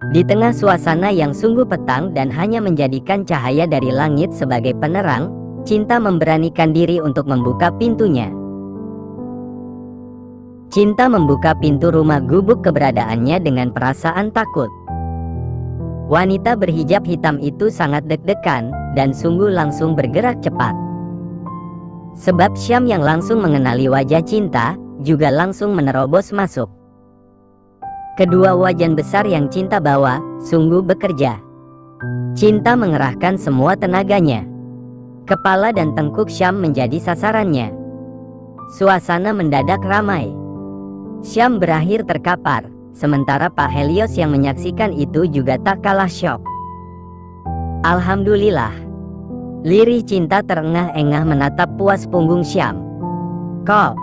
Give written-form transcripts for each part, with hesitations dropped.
Di tengah suasana yang sungguh petang dan hanya menjadikan cahaya dari langit sebagai penerang, Cinta memberanikan diri untuk membuka pintunya. Cinta membuka pintu rumah gubuk keberadaannya dengan perasaan takut. Wanita berhijab hitam itu sangat deg-degan dan sungguh langsung bergerak cepat. Sebab Syam yang langsung mengenali wajah Cinta juga langsung menerobos masuk. Kedua wajan besar yang Cinta bawa sungguh bekerja. Cinta mengerahkan semua tenaganya. Kepala dan tengkuk Syam menjadi sasarannya. Suasana mendadak ramai. Syam berakhir terkapar, sementara Pak Helios yang menyaksikan itu juga tak kalah syok. Alhamdulillah. Lirih Cinta terengah-engah menatap puas punggung Syam. Kok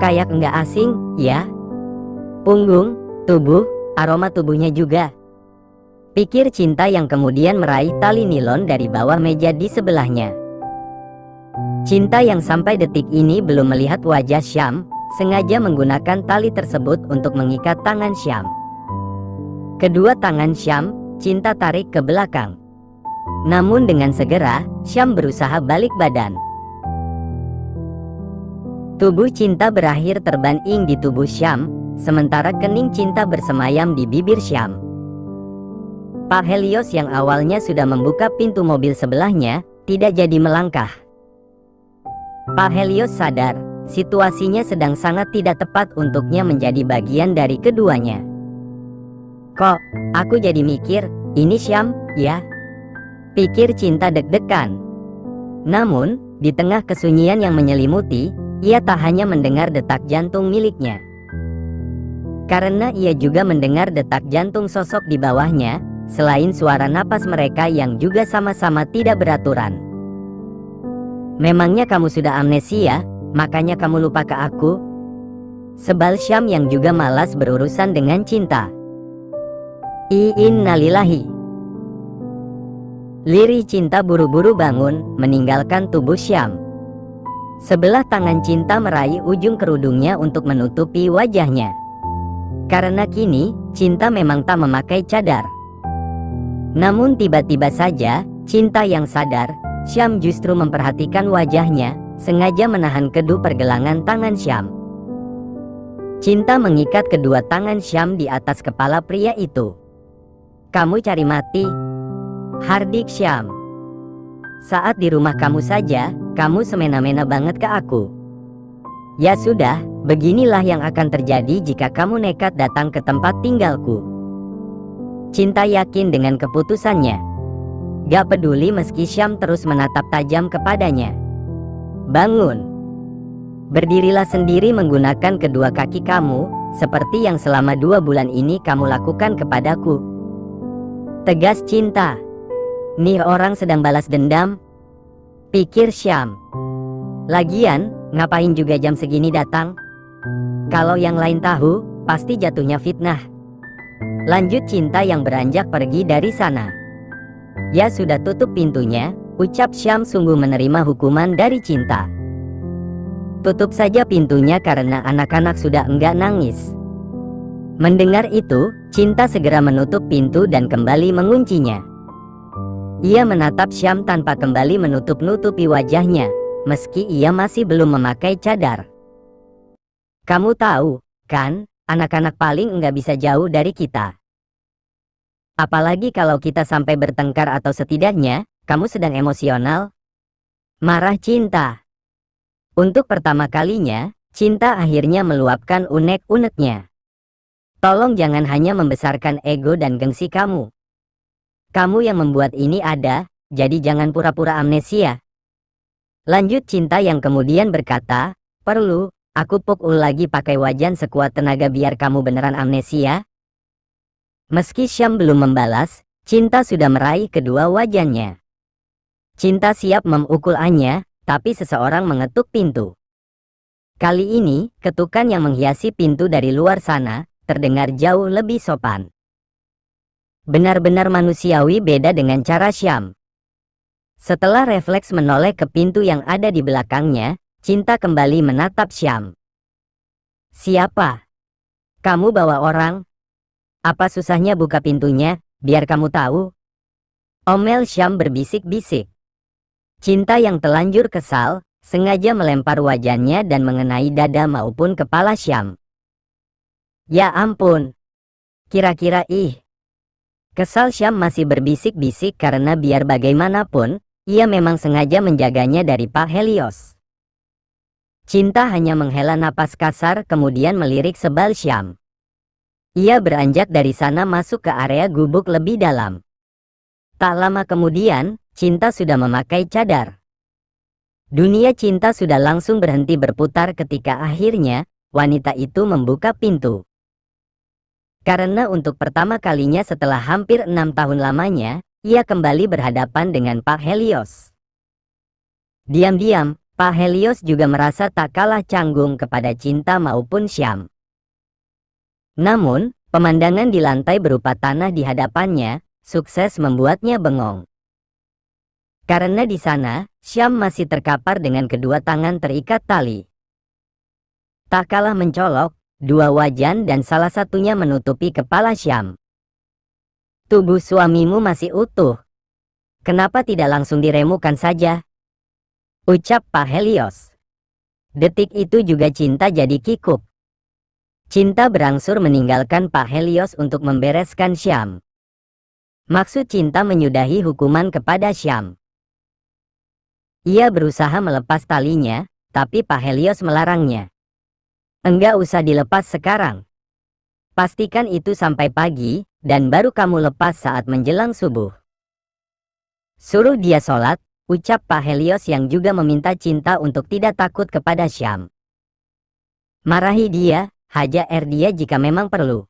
kayak enggak asing, ya? Punggung, tubuh, aroma tubuhnya juga. Pikir Cinta yang kemudian meraih tali nilon dari bawah meja di sebelahnya. Cinta yang sampai detik ini belum melihat wajah Syam, sengaja menggunakan tali tersebut untuk mengikat tangan Syam. Kedua tangan Syam, Cinta tarik ke belakang. Namun dengan segera, Syam berusaha balik badan. Tubuh Cinta berakhir terbanting di tubuh Syam, sementara kening Cinta bersemayam di bibir Syam. Pak Helios yang awalnya sudah membuka pintu mobil sebelahnya, tidak jadi melangkah. Pak Helios sadar, situasinya sedang sangat tidak tepat untuknya menjadi bagian dari keduanya. Kok, aku jadi mikir, ini Syam, ya? Pikir Cinta deg-degan. Namun, di tengah kesunyian yang menyelimuti, ia tak hanya mendengar detak jantung miliknya. Karena ia juga mendengar detak jantung sosok di bawahnya, selain suara napas mereka yang juga sama-sama tidak beraturan. Memangnya kamu sudah amnesia, makanya kamu lupa ke aku? Sebal Syam yang juga malas berurusan dengan Cinta. Innalillahi. Lirih Cinta buru-buru bangun, meninggalkan tubuh Syam. Sebelah tangan Cinta meraih ujung kerudungnya untuk menutupi wajahnya. Karena kini, Cinta memang tak memakai cadar. Namun tiba-tiba saja, Cinta yang sadar, Syam justru memperhatikan wajahnya, sengaja menahan kedua pergelangan tangan Syam. Cinta mengikat kedua tangan Syam di atas kepala pria itu. Kamu cari mati? Hardik Syam. Saat di rumah kamu saja, kamu semena-mena banget ke aku. Ya sudah, beginilah yang akan terjadi jika kamu nekat datang ke tempat tinggalku. Cinta yakin dengan keputusannya. Gak peduli meski Syam terus menatap tajam kepadanya. Bangun. Berdirilah sendiri menggunakan kedua kaki kamu, seperti yang selama 2 bulan ini kamu lakukan kepadaku. Tegas Cinta. Nih orang sedang balas dendam, pikir Syam. Lagian, ngapain juga jam segini datang? Kalau yang lain tahu, pasti jatuhnya fitnah. Lanjut Cinta yang beranjak pergi dari sana. Ya sudah tutup pintunya, ucap Syam sungguh menerima hukuman dari Cinta. Tutup saja pintunya karena anak-anak sudah enggak nangis. Mendengar itu, Cinta segera menutup pintu dan kembali menguncinya. Ia menatap Syam tanpa kembali menutup-nutupi wajahnya, meski ia masih belum memakai cadar. Kamu tahu, kan, anak-anak paling enggak bisa jauh dari kita. Apalagi kalau kita sampai bertengkar atau setidaknya, kamu sedang emosional. Marah Cinta. Untuk pertama kalinya, Cinta akhirnya meluapkan unek-uneknya. Tolong jangan hanya membesarkan ego dan gengsi kamu. Kamu yang membuat ini ada, jadi jangan pura-pura amnesia. Lanjut Cinta yang kemudian berkata, perlu aku pukul lagi pakai wajan sekuat tenaga biar kamu beneran amnesia? Meski Syam belum membalas, Cinta sudah meraih kedua wajannya. Cinta siap memukulannya, tapi seseorang mengetuk pintu. Kali ini, ketukan yang menghiasi pintu dari luar sana, terdengar jauh lebih sopan. Benar-benar manusiawi beda dengan cara Syam. Setelah refleks menoleh ke pintu yang ada di belakangnya, Cinta kembali menatap Syam. Siapa? Kamu bawa orang? Apa susahnya buka pintunya, biar kamu tahu? Omel Syam berbisik-bisik. Cinta yang telanjur kesal, sengaja melempar wajannya dan mengenai dada maupun kepala Syam. Ya ampun. Kira-kira Kesal Syam masih berbisik-bisik karena biar bagaimanapun, ia memang sengaja menjaganya dari Pak Helios. Cinta hanya menghela napas kasar kemudian melirik sebal Syam. Ia beranjak dari sana masuk ke area gubuk lebih dalam. Tak lama kemudian, Cinta sudah memakai cadar. Dunia Cinta sudah langsung berhenti berputar ketika akhirnya, wanita itu membuka pintu. Karena untuk pertama kalinya setelah hampir 6 tahun lamanya, ia kembali berhadapan dengan Pak Helios. Diam-diam, Pak Helios juga merasa tak kalah canggung kepada Cinta maupun Syam. Namun, pemandangan di lantai berupa tanah di hadapannya, sukses membuatnya bengong. Karena di sana, Syam masih terkapar dengan kedua tangan terikat tali. Tak kalah mencolok, dua wajan dan salah satunya menutupi kepala Syam. Tubuh suamimu masih utuh. Kenapa tidak langsung diremukan saja? Ucap Pak Helios. Detik itu juga Cinta jadi kikuk. Cinta berangsur meninggalkan Pak Helios untuk membereskan Syam. Maksud Cinta menyudahi hukuman kepada Syam. Ia berusaha melepas talinya, tapi Pak Helios melarangnya. Enggak usah dilepas sekarang. Pastikan itu sampai pagi, dan baru kamu lepas saat menjelang subuh. Suruh dia sholat, ucap Pak Helios yang juga meminta Cinta untuk tidak takut kepada Syam. Marahi dia, hajar dia jika memang perlu.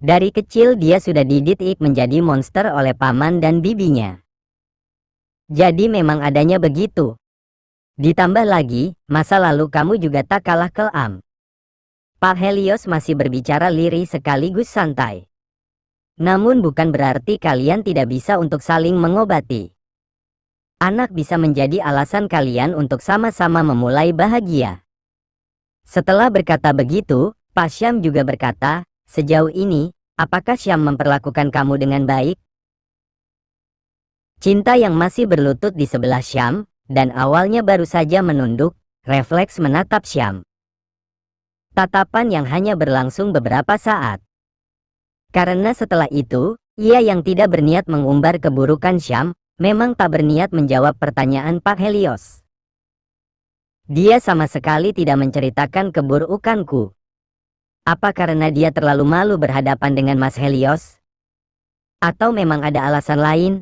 Dari kecil dia sudah dididik menjadi monster oleh paman dan bibinya. Jadi memang adanya begitu. Ditambah lagi, masa lalu kamu juga tak kalah kelam. Pak Helios masih berbicara lirih sekaligus santai. Namun bukan berarti kalian tidak bisa untuk saling mengobati. Anak bisa menjadi alasan kalian untuk sama-sama memulai bahagia. Setelah berkata begitu, Pak Syam juga berkata, sejauh ini, apakah Syam memperlakukan kamu dengan baik? Cinta yang masih berlutut di sebelah Syam, dan awalnya baru saja menunduk, refleks menatap Syam. Tatapan yang hanya berlangsung beberapa saat. Karena setelah itu, ia yang tidak berniat mengumbar keburukan Syam, memang tak berniat menjawab pertanyaan Pak Helios. Dia sama sekali tidak menceritakan keburukanku. Apa karena dia terlalu malu berhadapan dengan Mas Helios? Atau memang ada alasan lain?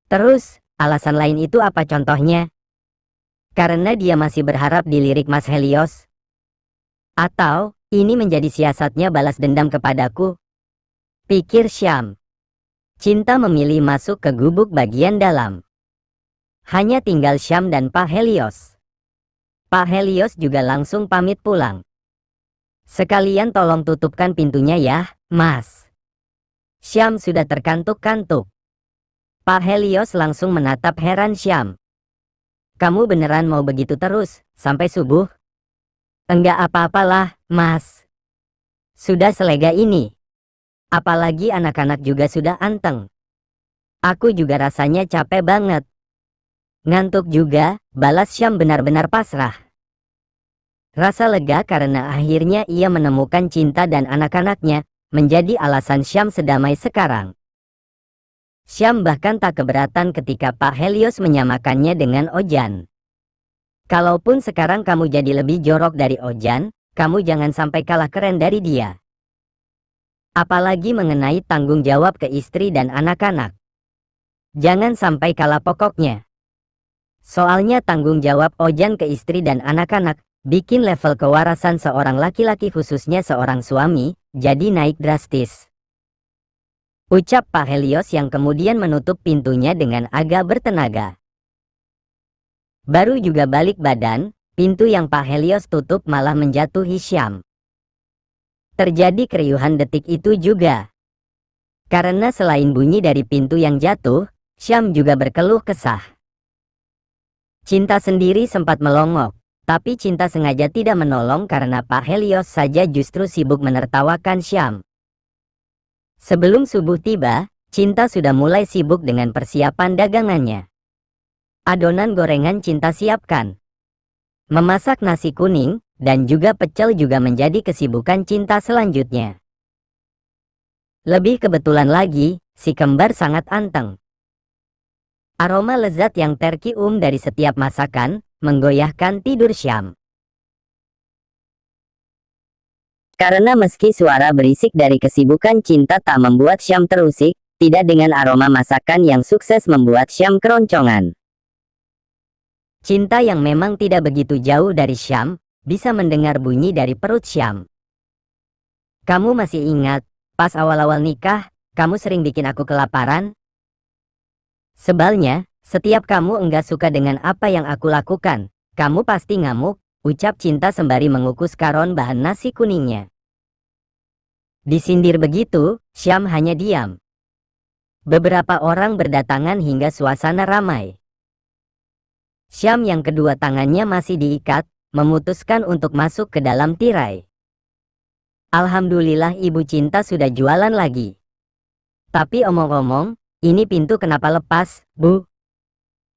Terus, alasan lain itu apa contohnya? Karena dia masih berharap dilirik Mas Helios? Atau, ini menjadi siasatnya balas dendam kepadaku? Pikir Syam. Cinta memilih masuk ke gubuk bagian dalam. Hanya tinggal Syam dan Pak Helios. Pak Helios juga langsung pamit pulang. Sekalian tolong tutupkan pintunya ya, Mas. Syam sudah terkantuk-kantuk. Pak Helios langsung menatap heran Syam. Kamu beneran mau begitu terus, sampai subuh? Enggak apa-apalah, Mas. Sudah selega ini. Apalagi anak-anak juga sudah anteng. Aku juga rasanya capek banget. Ngantuk juga, balas Syam benar-benar pasrah. Rasa lega karena akhirnya ia menemukan Cinta dan anak-anaknya, menjadi alasan Syam sedamai sekarang. Syam bahkan tak keberatan ketika Pak Helios menyamakannya dengan Ojan. Kalaupun sekarang kamu jadi lebih jorok dari Ojan, kamu jangan sampai kalah keren dari dia. Apalagi mengenai tanggung jawab ke istri dan anak-anak. Jangan sampai kalah pokoknya. Soalnya tanggung jawab Ojan ke istri dan anak-anak, bikin level kewarasan seorang laki-laki khususnya seorang suami, jadi naik drastis. Ucap Pak Helios yang kemudian menutup pintunya dengan agak bertenaga. Baru juga balik badan, pintu yang Pak Helios tutup malah menjatuhi Syam. Terjadi keriuhan detik itu juga. Karena selain bunyi dari pintu yang jatuh, Syam juga berkeluh kesah. Cinta sendiri sempat melongok, tapi Cinta sengaja tidak menolong karena Pak Helios saja justru sibuk menertawakan Syam. Sebelum subuh tiba, Cinta sudah mulai sibuk dengan persiapan dagangannya. Adonan gorengan Cinta siapkan. Memasak nasi kuning, dan juga pecel juga menjadi kesibukan Cinta selanjutnya. Lebih kebetulan lagi, si kembar sangat anteng. Aroma lezat yang tercium dari setiap masakan, menggoyahkan tidur Syam. Karena meski suara berisik dari kesibukan Cinta tak membuat Syam terusik, tidak dengan aroma masakan yang sukses membuat Syam keroncongan. Cinta yang memang tidak begitu jauh dari Syam, bisa mendengar bunyi dari perut Syam. Kamu masih ingat, pas awal-awal nikah, kamu sering bikin aku kelaparan? Sebalnya, setiap kamu enggak suka dengan apa yang aku lakukan, kamu pasti ngamuk, ucap Cinta sembari mengukus karon bahan nasi kuningnya. Disindir begitu, Syam hanya diam. Beberapa orang berdatangan hingga suasana ramai. Syam yang kedua tangannya masih diikat, memutuskan untuk masuk ke dalam tirai. Alhamdulillah Ibu Cinta sudah jualan lagi. Tapi omong-omong, ini pintu kenapa lepas, Bu?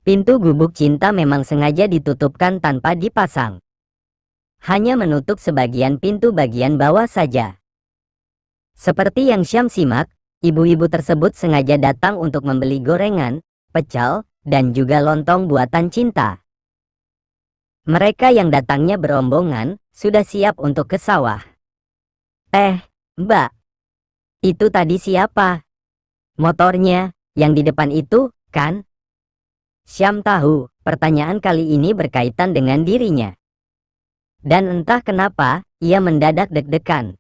Pintu gubuk Cinta memang sengaja ditutupkan tanpa dipasang. Hanya menutup sebagian pintu bagian bawah saja. Seperti yang Syam simak, ibu-ibu tersebut sengaja datang untuk membeli gorengan, pecel, dan juga lontong buatan Cinta. Mereka yang datangnya berombongan, sudah siap untuk ke sawah. Mbak. Itu tadi siapa? Motornya, yang di depan itu, kan? Syam tahu, pertanyaan kali ini berkaitan dengan dirinya. Dan entah kenapa, ia mendadak deg-degan.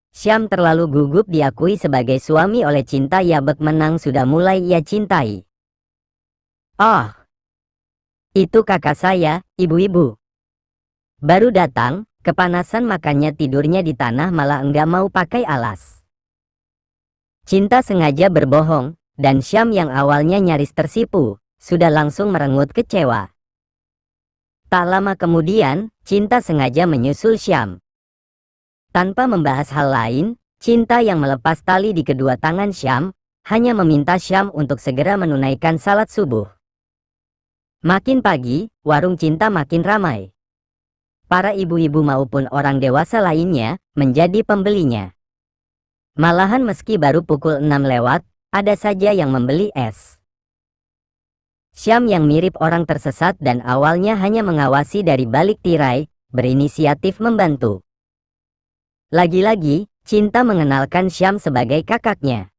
Syam terlalu gugup diakui sebagai suami oleh Cinta Yabek menang sudah mulai ia cintai. Oh, itu kakak saya, ibu-ibu. Baru datang, kepanasan makanya tidurnya di tanah malah enggak mau pakai alas. Cinta sengaja berbohong, dan Syam yang awalnya nyaris tersipu, sudah langsung merengut kecewa. Tak lama kemudian, Cinta sengaja menyusul Syam. Tanpa membahas hal lain, Cinta yang melepas tali di kedua tangan Syam, hanya meminta Syam untuk segera menunaikan salat subuh. Makin pagi, warung Cinta makin ramai. Para ibu-ibu maupun orang dewasa lainnya menjadi pembelinya. Malahan meski baru pukul 6 lewat, ada saja yang membeli es. Syam yang mirip orang tersesat dan awalnya hanya mengawasi dari balik tirai, berinisiatif membantu. Lagi-lagi, Cinta mengenalkan Syam sebagai kakaknya.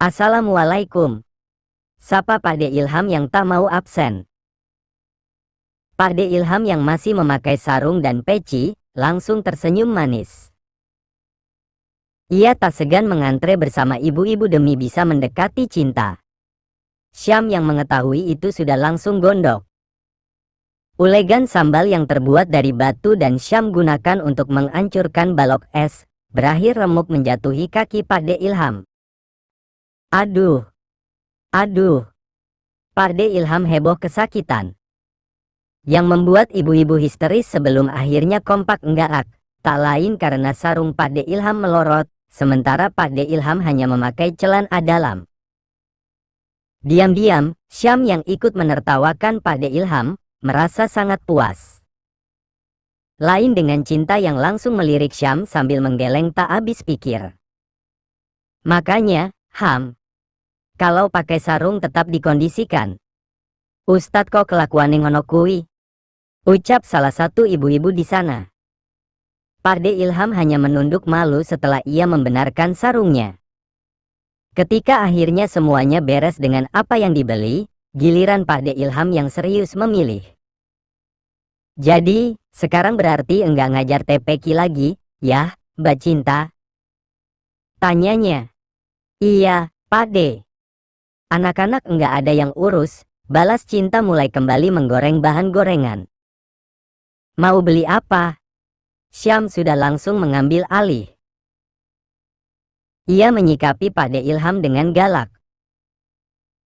Assalamualaikum. Sapa Pak De Ilham yang tak mau absen. Pak De Ilham yang masih memakai sarung dan peci, langsung tersenyum manis. Ia tak segan mengantre bersama ibu-ibu demi bisa mendekati Cinta. Syam yang mengetahui itu sudah langsung gondok. Ulegan sambal yang terbuat dari batu dan Syam gunakan untuk menghancurkan balok es, berakhir remuk menjatuhi kaki Pak De Ilham. Aduh. Pak De Ilham heboh kesakitan. Yang membuat ibu-ibu histeris sebelum akhirnya kompak enggarak, tak lain karena sarung Pak De Ilham melorot, sementara Pak De Ilham hanya memakai celana dalam. Diam-diam, Syam yang ikut menertawakan Pak De Ilham, merasa sangat puas. Lain dengan Cinta yang langsung melirik Syam sambil menggeleng tak habis pikir. Makanya, Ham, kalau pakai sarung tetap dikondisikan. Ustadz kok kelakuane ngono kuwi? Ucap salah satu ibu-ibu di sana. Pak De Ilham hanya menunduk malu setelah ia membenarkan sarungnya. Ketika akhirnya semuanya beres dengan apa yang dibeli, giliran Pak De Ilham yang serius memilih. Jadi, sekarang berarti enggak ngajar TPQ lagi, ya, Mbak Cinta? Tanyanya. Iya, Pak De. Anak-anak enggak ada yang urus, balas Cinta mulai kembali menggoreng bahan gorengan. Mau beli apa? Syam sudah langsung mengambil alih. Ia menyikapi Pak De Ilham dengan galak.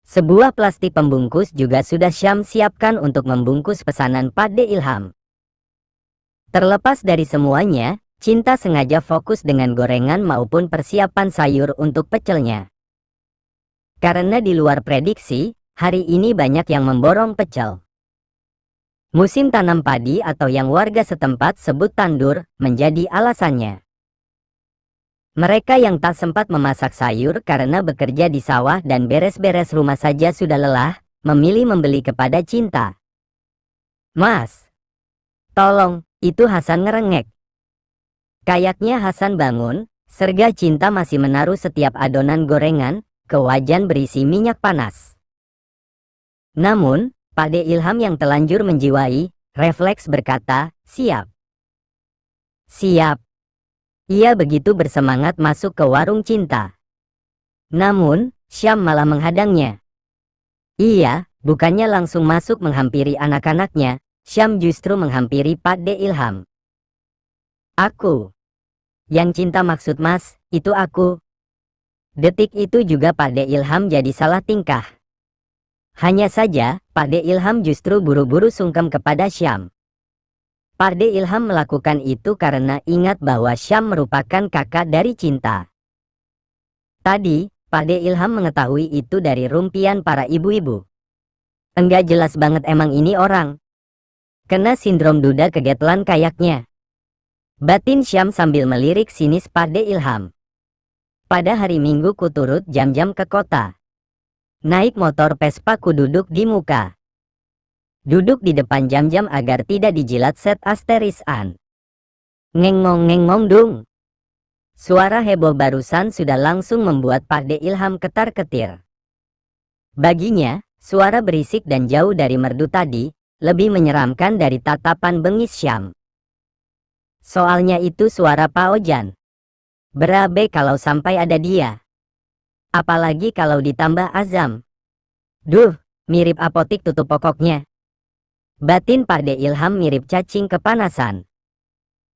Sebuah plastik pembungkus juga sudah Syam siapkan untuk membungkus pesanan Pak De Ilham. Terlepas dari semuanya, Cinta sengaja fokus dengan gorengan maupun persiapan sayur untuk pecelnya. Karena di luar prediksi, hari ini banyak yang memborong pecel. Musim tanam padi atau yang warga setempat sebut tandur, menjadi alasannya. Mereka yang tak sempat memasak sayur karena bekerja di sawah dan beres-beres rumah saja sudah lelah, memilih membeli kepada Cinta. "Mas, tolong," itu Hasan ngerengek. Kayaknya Hasan bangun, serga Cinta masih menaruh setiap adonan gorengan ke wajan berisi minyak panas. Namun, Pakde Ilham yang telanjur menjiwai, refleks berkata, "Siap." Siap. Ia begitu bersemangat masuk ke warung Cinta. Namun, Syam malah menghadangnya. Ia, bukannya langsung masuk menghampiri anak-anaknya, Syam justru menghampiri Pakde Ilham. "Aku. Yang Cinta maksud Mas, itu aku." Detik itu juga Pakde Ilham jadi salah tingkah. Hanya saja, Pakde Ilham justru buru-buru sungkem kepada Syam. Pakde Ilham melakukan itu karena ingat bahwa Syam merupakan kakak dari Cinta. Tadi, Pakde Ilham mengetahui itu dari rumpian para ibu-ibu. Enggak jelas banget emang ini orang. Kena sindrom duda kegetlan kayaknya. Batin Syam sambil melirik sinis Pakde Ilham. "Pada hari Minggu ku turut jam-jam ke kota. Naik motor Vespa ku duduk di muka. Duduk di depan jam-jam agar tidak dijilat set asterisan. Ngengong-ngengong dung." Suara heboh barusan sudah langsung membuat Pakde Ilham ketar-ketir. Baginya, suara berisik dan jauh dari merdu tadi, lebih menyeramkan dari tatapan bengis Syam. Soalnya itu suara Pak Ojan. Berabe kalau sampai ada dia. Apalagi kalau ditambah azam. Duh, mirip apotik tutup pokoknya. Batin Pakde Ilham mirip cacing kepanasan.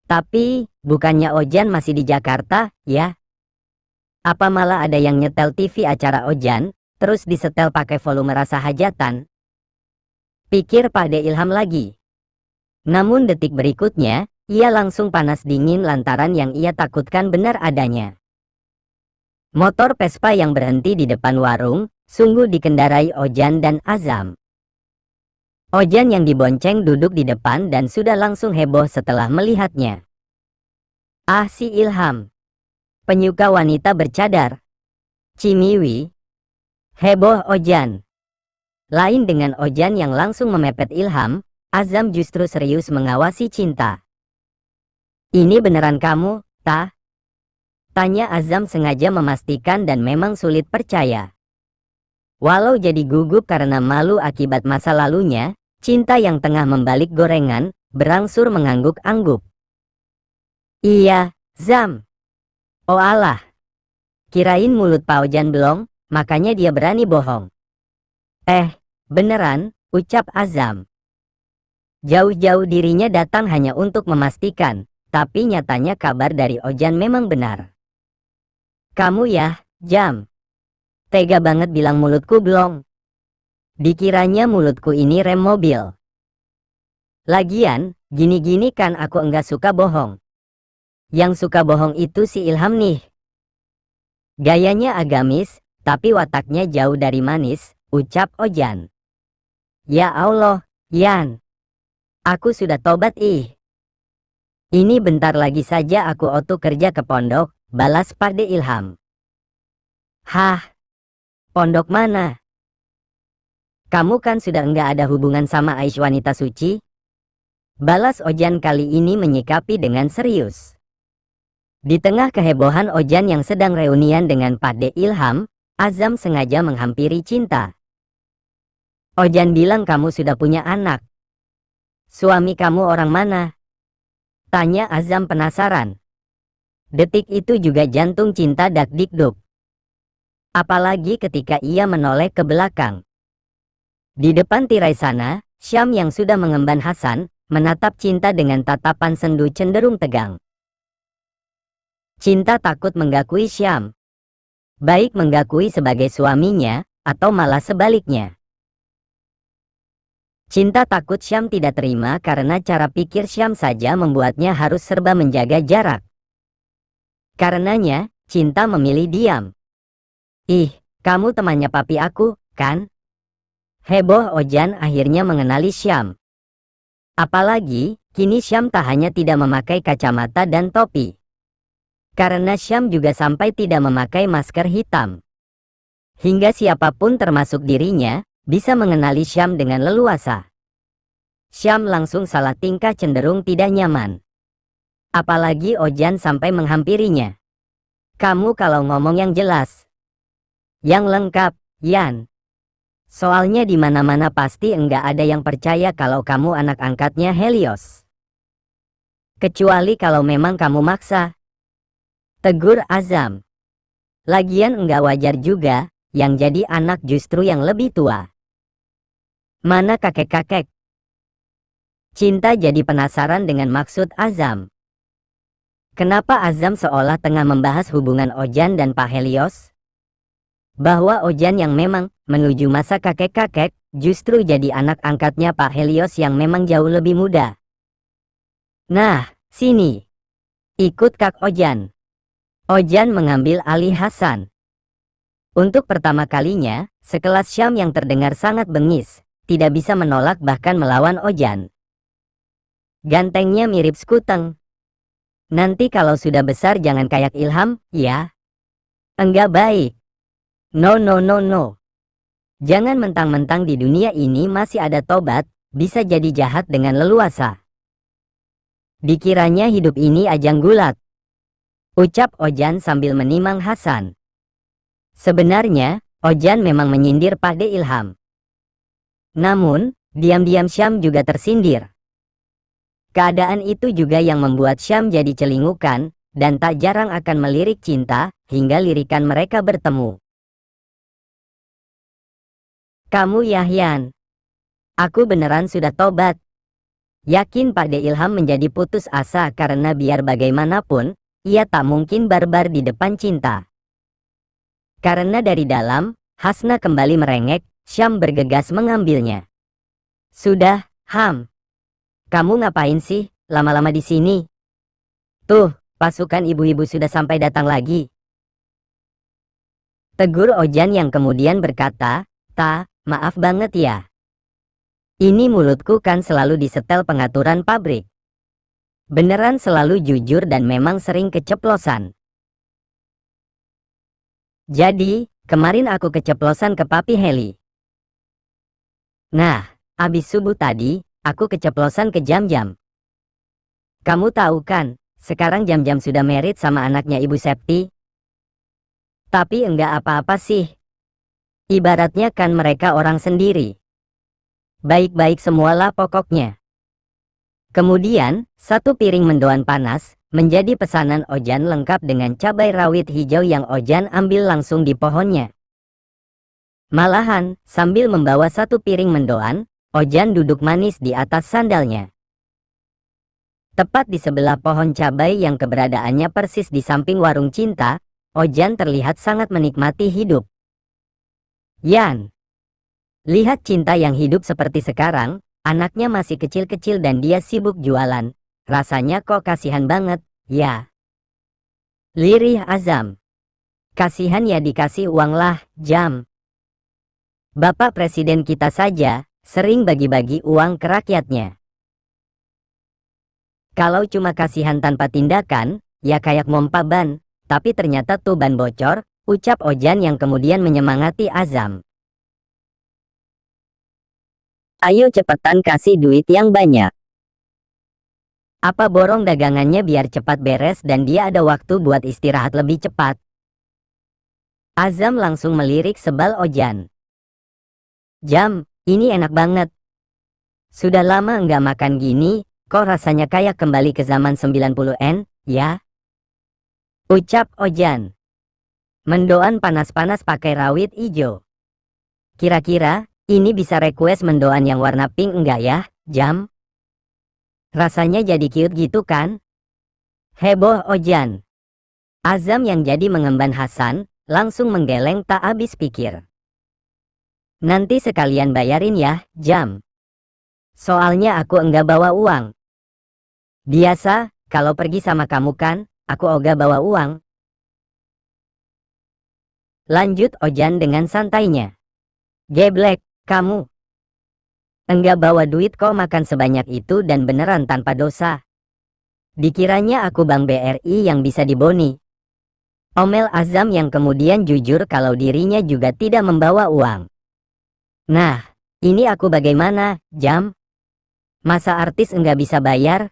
Tapi, bukannya Ojan masih di Jakarta, ya? Apa malah ada yang nyetel TV acara Ojan, terus disetel pakai volume rasa hajatan? Pikir Pakde Ilham lagi. Namun detik berikutnya, ia langsung panas dingin lantaran yang ia takutkan benar adanya. Motor Vespa yang berhenti di depan warung, sungguh dikendarai Ojan dan Azam. Ojan yang dibonceng duduk di depan dan sudah langsung heboh setelah melihatnya. "Ah, si Ilham. Penyuka wanita bercadar. Cimiwi." Heboh Ojan. Lain dengan Ojan yang langsung memepet Ilham, Azam justru serius mengawasi Cinta. "Ini beneran kamu, ta?" tanya Azam sengaja memastikan dan memang sulit percaya. Walau jadi gugup karena malu akibat masa lalunya, Cinta yang tengah membalik gorengan, berangsur mengangguk-angguk. "Iya, Zam." "Oh alah. Kirain mulut Pak Ojan belum, makanya dia berani bohong." Beneran," ucap Azam. Jauh-jauh dirinya datang hanya untuk memastikan, tapi nyatanya kabar dari Ojan memang benar. "Kamu ya, Jam. Tega banget bilang mulutku belum. Dikiranya mulutku ini rem mobil. Lagian, gini-gini kan aku enggak suka bohong. Yang suka bohong itu si Ilham nih. Gayanya agamis, tapi wataknya jauh dari manis," ucap Ojan. "Ya Allah, Yan. Aku sudah tobat ih. Ini bentar lagi saja aku auto kerja ke pondok," balas Pakde Ilham. "Hah? Pondok mana? Kamu kan sudah enggak ada hubungan sama Aish wanita suci?" balas Ojan kali ini menyikapi dengan serius. Di tengah kehebohan Ojan yang sedang reunian dengan Pakde Ilham, Azam sengaja menghampiri Cinta. "Ojan bilang kamu sudah punya anak. Suami kamu orang mana?" tanya Azam penasaran. Detik itu juga jantung Cinta dak-dikduk. Apalagi ketika ia menoleh ke belakang. Di depan tirai sana, Syam yang sudah mengemban Hasan, menatap Cinta dengan tatapan sendu cenderung tegang. Cinta takut menggakui Syam. Baik menggakui sebagai suaminya, atau malah sebaliknya. Cinta takut Syam tidak terima karena cara pikir Syam saja membuatnya harus serba menjaga jarak. Karenanya, Cinta memilih diam. Ih, kamu temannya papi aku, kan? Heboh Ojan akhirnya mengenali Syam. Apalagi, kini Syam tak hanya tidak memakai kacamata dan topi. Karena Syam juga sampai tidak memakai masker hitam. Hingga siapapun termasuk dirinya, bisa mengenali Syam dengan leluasa. Syam langsung salah tingkah cenderung tidak nyaman. Apalagi Ojan sampai menghampirinya. Kamu kalau ngomong yang jelas. Yang lengkap, Yan. Soalnya di mana-mana pasti enggak ada yang percaya kalau kamu anak angkatnya Helios. Kecuali kalau memang kamu maksa. Tegur Azam. Lagian enggak wajar juga, yang jadi anak justru yang lebih tua. Mana kakek-kakek? Cinta jadi penasaran dengan maksud Azam. Kenapa Azam seolah tengah membahas hubungan Ojan dan Pak Helios? Bahwa Ojan yang memang menuju masa kakek-kakek, justru jadi anak angkatnya Pak Helios yang memang jauh lebih muda. Nah, sini. Ikut Kak Ojan. Ojan mengambil alih Hasan. Untuk pertama kalinya, sekelas Syam yang terdengar sangat bengis, tidak bisa menolak bahkan melawan Ojan. Gantengnya mirip Skuteng. Nanti kalau sudah besar jangan kayak Ilham, ya? Enggak baik. No no no no. Jangan mentang-mentang di dunia ini masih ada tobat, bisa jadi jahat dengan leluasa. Dikiranya hidup ini ajang gulat. Ucap Ojan sambil menimang Hasan. Sebenarnya, Ojan memang menyindir Pakde Ilham. Namun, diam-diam Syam juga tersindir. Keadaan itu juga yang membuat Syam jadi celingukan, dan tak jarang akan melirik Cinta, hingga lirikan mereka bertemu. Kamu Yahyan. Aku beneran sudah tobat. Yakin Pakde Ilham menjadi putus asa karena biar bagaimanapun, ia tak mungkin barbar di depan Cinta. Karena dari dalam, Hasna kembali merengek, Syam bergegas mengambilnya. Sudah, Ham. Kamu ngapain sih, lama-lama di sini? Tuh, pasukan ibu-ibu sudah sampai datang lagi. Tegur Ojan yang kemudian berkata, maaf banget ya. Ini mulutku kan selalu disetel pengaturan pabrik. Beneran selalu jujur dan memang sering keceplosan. Jadi, kemarin aku keceplosan ke Papi Heli. Nah, abis subuh tadi, aku keceplosan ke Jam-Jam. Kamu tahu kan, sekarang Jam-Jam sudah married sama anaknya Ibu Septi. Tapi enggak apa-apa sih. Ibaratnya kan mereka orang sendiri. Baik-baik semualah pokoknya. Kemudian, satu piring mendoan panas, menjadi pesanan Ojan lengkap dengan cabai rawit hijau yang Ojan ambil langsung di pohonnya. Malahan, sambil membawa satu piring mendoan, Ojan duduk manis di atas sandalnya. Tepat di sebelah pohon cabai yang keberadaannya persis di samping warung Cinta, Ojan terlihat sangat menikmati hidup. Yan. Lihat Cinta yang hidup seperti sekarang, anaknya masih kecil-kecil dan dia sibuk jualan. Rasanya kok kasihan banget, ya. Lirih Azam. Kasihan ya dikasih uang lah, Jam. Bapak Presiden kita saja, sering bagi-bagi uang ke rakyatnya. Kalau cuma kasihan tanpa tindakan, ya kayak mompa ban, tapi ternyata tuh ban bocor, ucap Ojan yang kemudian menyemangati Azam. Ayo cepetan kasih duit yang banyak. Apa borong dagangannya biar cepat beres dan dia ada waktu buat istirahat lebih cepat. Azam langsung melirik sebal Ojan. Jam, ini enak banget. Sudah lama nggak makan gini, kok rasanya kayak kembali ke zaman 90-an, ya? Ucap Ojan. Mendoan panas-panas pakai rawit hijau. Kira-kira, ini bisa request mendoan yang warna pink enggak ya, Jam? Rasanya jadi cute gitu kan? Heboh Ojan. Azam yang jadi mengemban Hasan, langsung menggeleng tak habis pikir. Nanti sekalian bayarin ya, Jam. Soalnya aku enggak bawa uang. Biasa, kalau pergi sama kamu kan, aku enggak bawa uang. Lanjut Ojan dengan santainya. Geblek, kamu. Enggak bawa duit kok makan sebanyak itu dan beneran tanpa dosa. Dikiranya aku Bank BRI yang bisa diboni. Omel Azam yang kemudian jujur kalau dirinya juga tidak membawa uang. Nah, ini aku bagaimana, Jam? Masa artis enggak bisa bayar?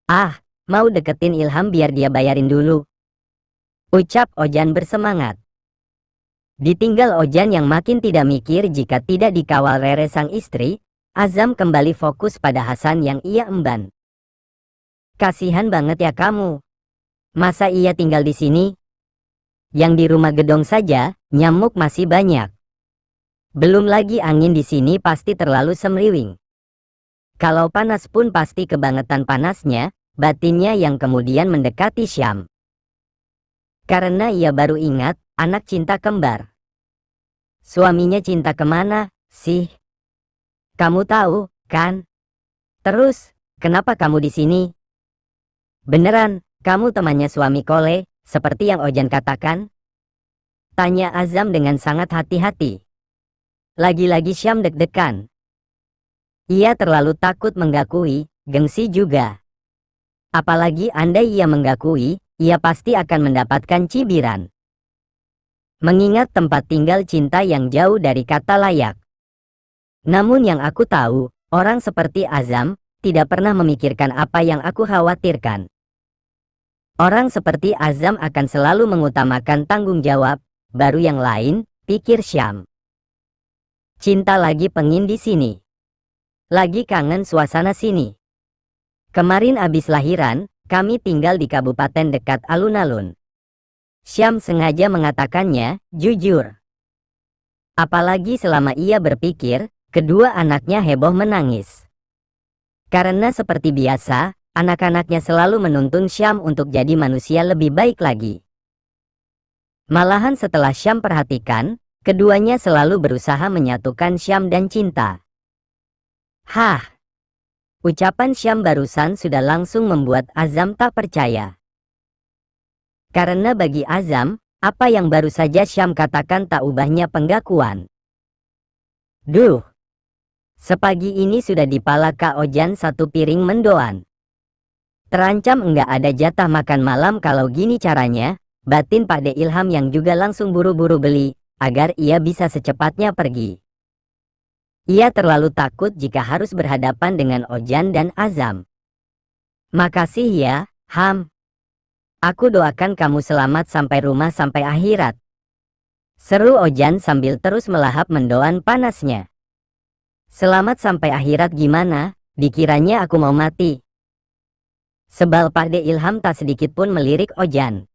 Ah, mau deketin Ilham biar dia bayarin dulu. Ucap Ojan bersemangat. Ditinggal Ojan yang makin tidak mikir jika tidak dikawal Rere sang istri, Azam kembali fokus pada Hasan yang ia emban. Kasihan banget ya kamu. Masa ia tinggal di sini? Yang di rumah gedong saja, nyamuk masih banyak. Belum lagi angin di sini pasti terlalu semriwing. Kalau panas pun pasti kebangetan panasnya, batinnya yang kemudian mendekati Syam. Karena ia baru ingat, anak cinta kembar. Suaminya cinta kemana, sih? Kamu tahu, kan? Terus, kenapa kamu di sini? Beneran, kamu temannya suami Kole, seperti yang Ojan katakan? Tanya Azam dengan sangat hati-hati. Lagi-lagi Syam deg-degan. Ia terlalu takut menggakui, gengsi juga. Apalagi andai ia menggakui, ia pasti akan mendapatkan cibiran. Mengingat tempat tinggal cinta yang jauh dari kata layak. Namun yang aku tahu, orang seperti Azam, tidak pernah memikirkan apa yang aku khawatirkan. Orang seperti Azam akan selalu mengutamakan tanggung jawab, baru yang lain, pikir Syam. Cinta lagi pengin di sini. Lagi kangen suasana sini. Kemarin abis lahiran, kami tinggal di kabupaten dekat alun-alun. Syam sengaja mengatakannya, jujur. Apalagi selama ia berpikir, kedua anaknya heboh menangis. Karena seperti biasa, anak-anaknya selalu menuntun Syam untuk jadi manusia lebih baik lagi. Malahan setelah Syam perhatikan, keduanya selalu berusaha menyatukan Syam dan cinta. Hah! Ucapan Syam barusan sudah langsung membuat Azam tak percaya. Karena bagi Azam, apa yang baru saja Syam katakan tak ubahnya penggakuan. Duh! Sepagi ini sudah dipala Kak Ojan satu piring mendoan. Terancam enggak ada jatah makan malam kalau gini caranya, batin Pak De Ilham yang juga langsung buru-buru beli, agar ia bisa secepatnya pergi. Ia terlalu takut jika harus berhadapan dengan Ojan dan Azam. Makasih ya, Ham. Aku doakan kamu selamat sampai rumah sampai akhirat. Seru Ojan sambil terus melahap mendoan panasnya. Selamat sampai akhirat gimana, dikiranya aku mau mati. Sebal Pak De Ilham tak sedikit pun melirik Ojan.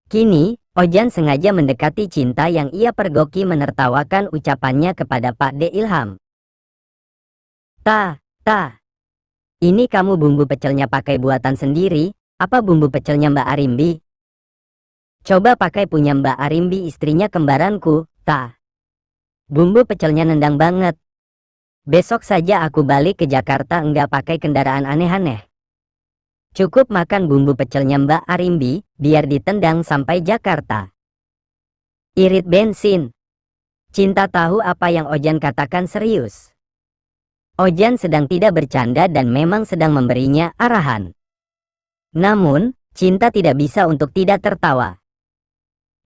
Kini, Ojan sengaja mendekati cinta yang ia pergoki menertawakan ucapannya kepada Pak De Ilham. Ini kamu bumbu pecelnya pakai buatan sendiri, apa bumbu pecelnya Mbak Arimbi? Coba pakai punya Mbak Arimbi istrinya kembaranku, Bumbu pecelnya nendang banget. Besok saja aku balik ke Jakarta enggak pakai kendaraan aneh-aneh. Cukup makan bumbu pecelnya Mbak Arimbi, biar ditendang sampai Jakarta. Irit bensin. Cinta tahu apa yang Ojan katakan serius. Ojan sedang tidak bercanda dan memang sedang memberinya arahan. Namun, cinta tidak bisa untuk tidak tertawa.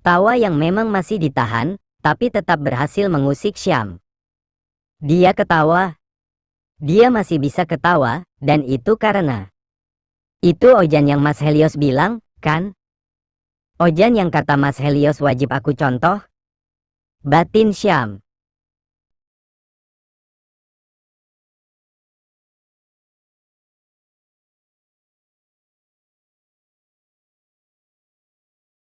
Tawa yang memang masih ditahan, tapi tetap berhasil mengusik Syam. Dia ketawa. Dia masih bisa ketawa, dan itu karena... Itu Ojan yang Mas Helios bilang, kan? Ojan yang kata Mas Helios wajib aku contoh? Batin Syam.